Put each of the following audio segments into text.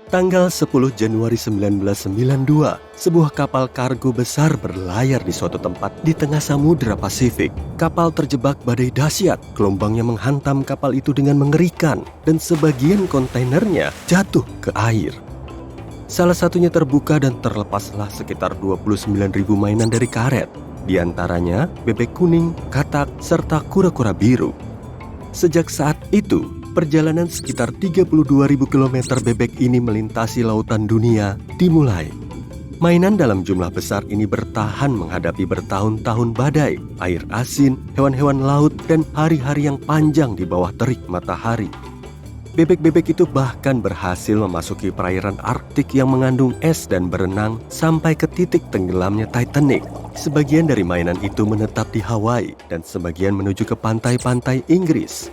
Tanggal 10 Januari 1992, sebuah kapal kargo besar berlayar di suatu tempat di tengah Samudra Pasifik. Kapal terjebak badai dahsyat, gelombangnya menghantam kapal itu dengan mengerikan, dan sebagian kontainernya jatuh ke air. Salah satunya terbuka dan terlepaslah sekitar 29.000 mainan dari karet. Di antaranya bebek kuning, katak, serta kura-kura biru. Sejak saat itu, perjalanan sekitar 32.000 km bebek ini melintasi lautan dunia dimulai. Mainan dalam jumlah besar ini bertahan menghadapi bertahun-tahun badai, air asin, hewan-hewan laut, dan hari-hari yang panjang di bawah terik matahari. Bebek-bebek itu bahkan berhasil memasuki perairan Arktik yang mengandung es dan berenang sampai ke titik tenggelamnya Titanic. Sebagian dari mainan itu menetap di Hawaii dan sebagian menuju ke pantai-pantai Inggris.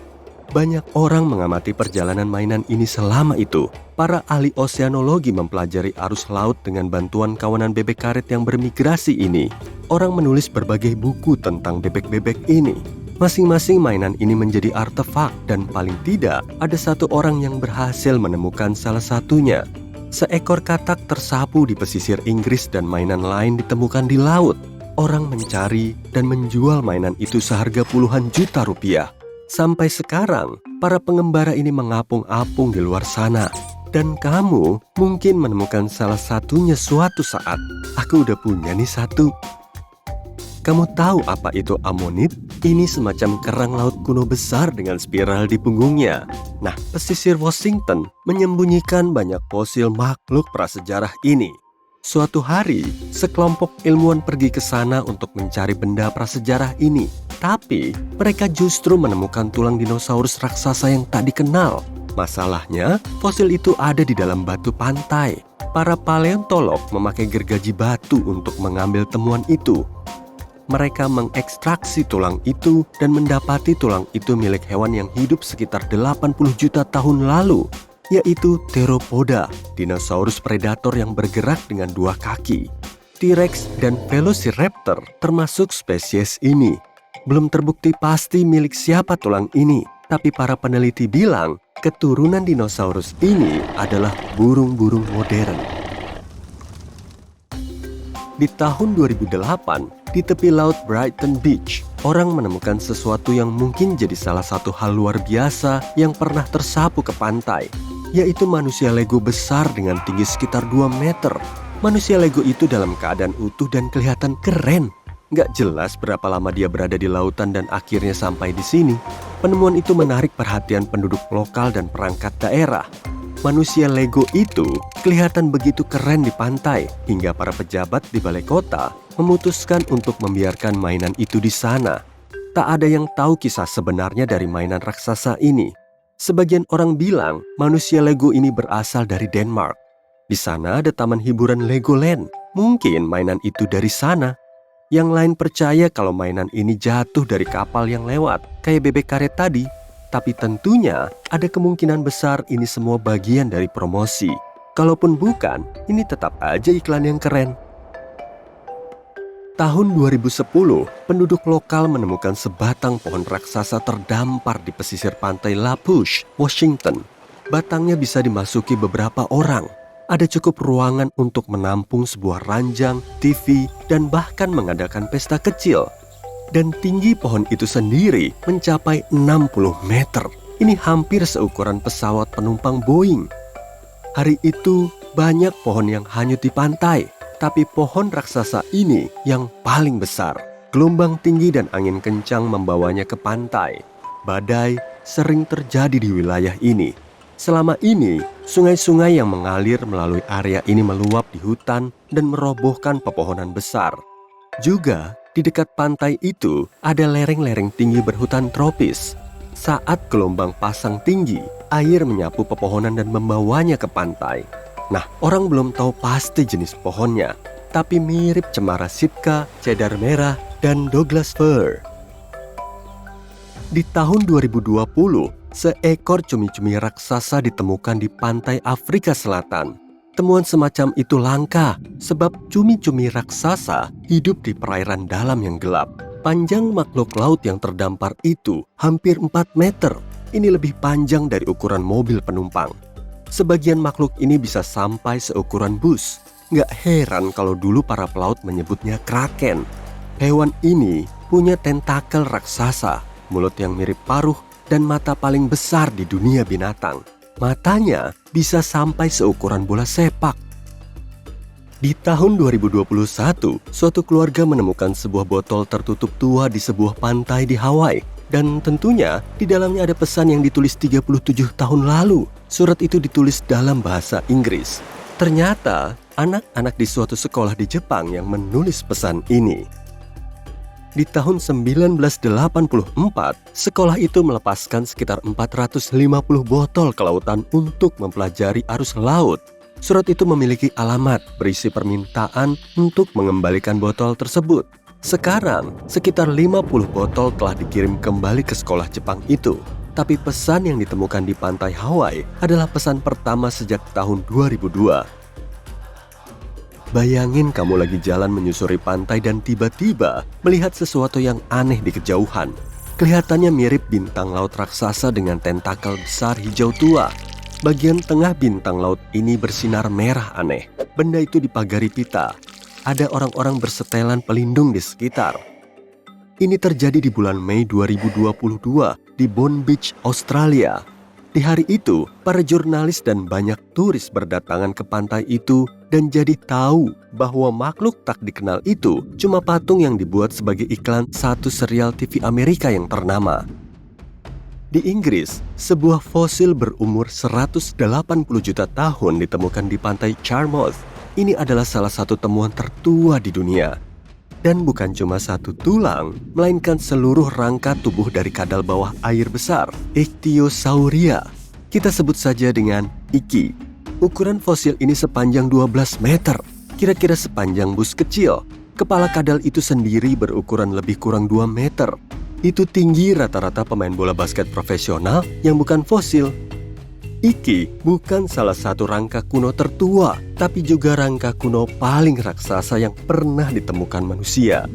Banyak orang mengamati perjalanan mainan ini selama itu. Para ahli oseanologi mempelajari arus laut dengan bantuan kawanan bebek karet yang bermigrasi ini. Orang menulis berbagai buku tentang bebek-bebek ini. Masing-masing mainan ini menjadi artefak dan paling tidak ada satu orang yang berhasil menemukan salah satunya. Seekor katak tersapu di pesisir Inggris dan mainan lain ditemukan di laut. Orang mencari dan menjual mainan itu seharga puluhan juta rupiah. Sampai sekarang, para pengembara ini mengapung-apung di luar sana. Dan kamu mungkin menemukan salah satunya suatu saat. Aku udah punya nih satu. Kamu tahu apa itu amonit? Ini semacam kerang laut kuno besar dengan spiral di punggungnya. Nah, pesisir Washington menyembunyikan banyak fosil makhluk prasejarah ini. Suatu hari, sekelompok ilmuwan pergi ke sana untuk mencari benda prasejarah ini. Tapi, mereka justru menemukan tulang dinosaurus raksasa yang tak dikenal. Masalahnya, fosil itu ada di dalam batu pantai. Para paleontolog memakai gergaji batu untuk mengambil temuan itu. Mereka mengekstraksi tulang itu dan mendapati tulang itu milik hewan yang hidup sekitar 80 juta tahun lalu, yaitu Theropoda, dinosaurus predator yang bergerak dengan dua kaki. T-Rex dan Velociraptor termasuk spesies ini. Belum terbukti pasti milik siapa tulang ini, tapi para peneliti bilang keturunan dinosaurus ini adalah burung-burung modern. Di tahun 2008, di tepi laut Brighton Beach, orang menemukan sesuatu yang mungkin jadi salah satu hal luar biasa yang pernah tersapu ke pantai, yaitu manusia Lego besar dengan tinggi sekitar 2 meter. Manusia Lego itu dalam keadaan utuh dan kelihatan keren. Nggak jelas berapa lama dia berada di lautan dan akhirnya sampai di sini. Penemuan itu menarik perhatian penduduk lokal dan perangkat daerah. Manusia Lego itu kelihatan begitu keren di pantai, hingga para pejabat di balai kota memutuskan untuk membiarkan mainan itu di sana. Tak ada yang tahu kisah sebenarnya dari mainan raksasa ini. Sebagian orang bilang manusia Lego ini berasal dari Denmark. Di sana ada taman hiburan Legoland. Mungkin mainan itu dari sana. Yang lain percaya kalau mainan ini jatuh dari kapal yang lewat, kayak bebek karet tadi. Tapi tentunya ada kemungkinan besar ini semua bagian dari promosi. Kalaupun bukan, ini tetap aja iklan yang keren. Tahun 2010, penduduk lokal menemukan sebatang pohon raksasa terdampar di pesisir pantai La Push, Washington. Batangnya bisa dimasuki beberapa orang. Ada cukup ruangan untuk menampung sebuah ranjang, TV, dan bahkan mengadakan pesta kecil. Dan tinggi pohon itu sendiri mencapai 60 meter. Ini hampir seukuran pesawat penumpang Boeing. Hari itu banyak pohon yang hanyut di pantai, tapi pohon raksasa ini yang paling besar. Gelombang tinggi dan angin kencang membawanya ke pantai. Badai sering terjadi di wilayah ini. Selama ini, sungai-sungai yang mengalir melalui area ini meluap di hutan dan merobohkan pepohonan besar. Juga, di dekat pantai itu ada lereng-lereng tinggi berhutan tropis. Saat gelombang pasang tinggi, air menyapu pepohonan dan membawanya ke pantai. Nah, orang belum tahu pasti jenis pohonnya, tapi mirip cemara Sitka, cedar merah, dan Douglas fir. Di tahun 2020, seekor cumi-cumi raksasa ditemukan di pantai Afrika Selatan. Temuan semacam itu langka sebab cumi-cumi raksasa hidup di perairan dalam yang gelap. Panjang makhluk laut yang terdampar itu hampir 4 meter. Ini lebih panjang dari ukuran mobil penumpang. Sebagian makhluk ini bisa sampai seukuran bus. Nggak heran kalau dulu para pelaut menyebutnya kraken. Hewan ini punya tentakel raksasa, mulut yang mirip paruh, dan mata paling besar di dunia binatang. Matanya bisa sampai seukuran bola sepak. Di tahun 2021, suatu keluarga menemukan sebuah botol tertutup tua di sebuah pantai di Hawaii. Dan tentunya di dalamnya ada pesan yang ditulis 37 tahun lalu. Surat itu ditulis dalam bahasa Inggris. Ternyata anak-anak di suatu sekolah di Jepang yang menulis pesan ini. Di tahun 1984, sekolah itu melepaskan sekitar 450 botol ke lautan untuk mempelajari arus laut. Surat itu memiliki alamat berisi permintaan untuk mengembalikan botol tersebut. Sekarang, sekitar 50 botol telah dikirim kembali ke sekolah Jepang itu. Tapi pesan yang ditemukan di pantai Hawaii adalah pesan pertama sejak tahun 2002. Bayangin kamu lagi jalan menyusuri pantai dan tiba-tiba melihat sesuatu yang aneh di kejauhan. Kelihatannya mirip bintang laut raksasa dengan tentakel besar hijau tua. Bagian tengah bintang laut ini bersinar merah aneh. Benda itu dipagari pita. Ada orang-orang bersetelan pelindung di sekitar. Ini terjadi di bulan Mei 2022 di Bondi Beach, Australia. Di hari itu, para jurnalis dan banyak turis berdatangan ke pantai itu dan jadi tahu bahwa makhluk tak dikenal itu cuma patung yang dibuat sebagai iklan satu serial TV Amerika yang ternama. Di Inggris, sebuah fosil berumur 180 juta tahun ditemukan di pantai Charmouth. Ini adalah salah satu temuan tertua di dunia. Dan bukan cuma satu tulang, melainkan seluruh rangka tubuh dari kadal bawah air besar, Ichthyosauria. Kita sebut saja dengan Iki. Ukuran fosil ini sepanjang 12 meter, kira-kira sepanjang bus kecil. Kepala kadal itu sendiri berukuran lebih kurang 2 meter. Itu tinggi rata-rata pemain bola basket profesional yang bukan fosil. Iki bukan salah satu rangka kuno tertua, tapi juga rangka kuno paling raksasa yang pernah ditemukan manusia.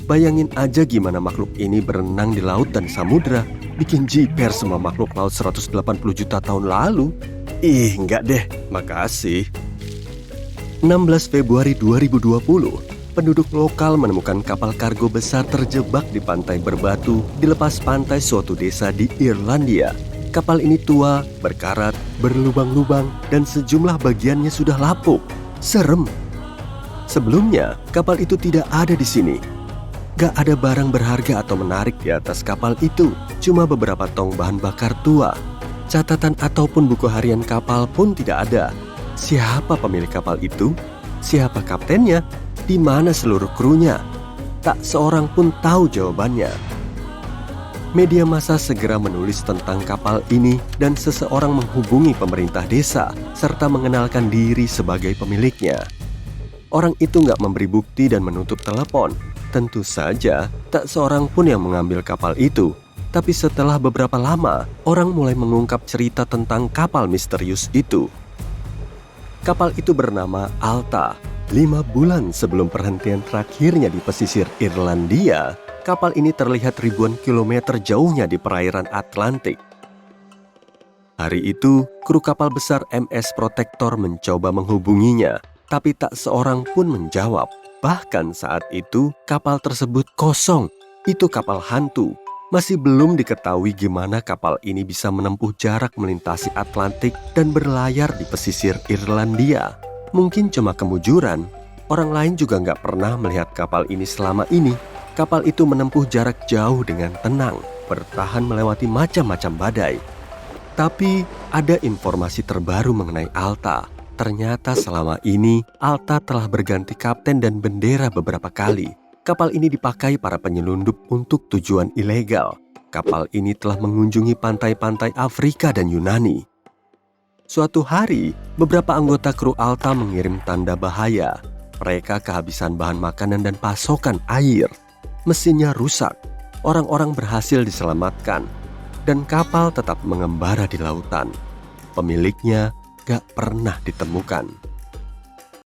Bayangin aja gimana makhluk ini berenang di laut dan samudra, bikin jiper semua makhluk laut 180 juta tahun lalu. Enggak deh, makasih. 16 Februari 2020, penduduk lokal menemukan kapal kargo besar terjebak di pantai berbatu di lepas pantai suatu desa di Irlandia. Kapal ini tua, berkarat, berlubang-lubang, dan sejumlah bagiannya sudah lapuk. Serem. Sebelumnya, kapal itu tidak ada di sini. Gak ada barang berharga atau menarik di atas kapal itu, cuma beberapa tong bahan bakar tua. Catatan ataupun buku harian kapal pun tidak ada. Siapa pemilik kapal itu? Siapa kaptennya? Di mana seluruh krunya? Tak seorang pun tahu jawabannya. Media massa segera menulis tentang kapal ini dan seseorang menghubungi pemerintah desa serta mengenalkan diri sebagai pemiliknya. Orang itu nggak memberi bukti dan menutup telepon. Tentu saja tak seorang pun yang mengambil kapal itu. Tapi setelah beberapa lama, orang mulai mengungkap cerita tentang kapal misterius itu. Kapal itu bernama Alta. 5 bulan sebelum perhentian terakhirnya di pesisir Irlandia, kapal ini terlihat ribuan kilometer jauhnya di perairan Atlantik. Hari itu, kru kapal besar MS Protector mencoba menghubunginya, tapi tak seorang pun menjawab. Bahkan saat itu, kapal tersebut kosong. Itu kapal hantu. Masih belum diketahui gimana kapal ini bisa menempuh jarak melintasi Atlantik dan berlayar di pesisir Irlandia. Mungkin cuma kemujuran. Orang lain juga nggak pernah melihat kapal ini selama ini. Kapal itu menempuh jarak jauh dengan tenang, bertahan melewati macam-macam badai. Tapi ada informasi terbaru mengenai Alta. Ternyata selama ini Alta telah berganti kapten dan bendera beberapa kali. Kapal ini dipakai para penyelundup untuk tujuan ilegal. Kapal ini telah mengunjungi pantai-pantai Afrika dan Yunani. Suatu hari, beberapa anggota kru Alta mengirim tanda bahaya. Mereka kehabisan bahan makanan dan pasokan air. Mesinnya rusak, orang-orang berhasil diselamatkan, dan kapal tetap mengembara di lautan. Pemiliknya gak pernah ditemukan.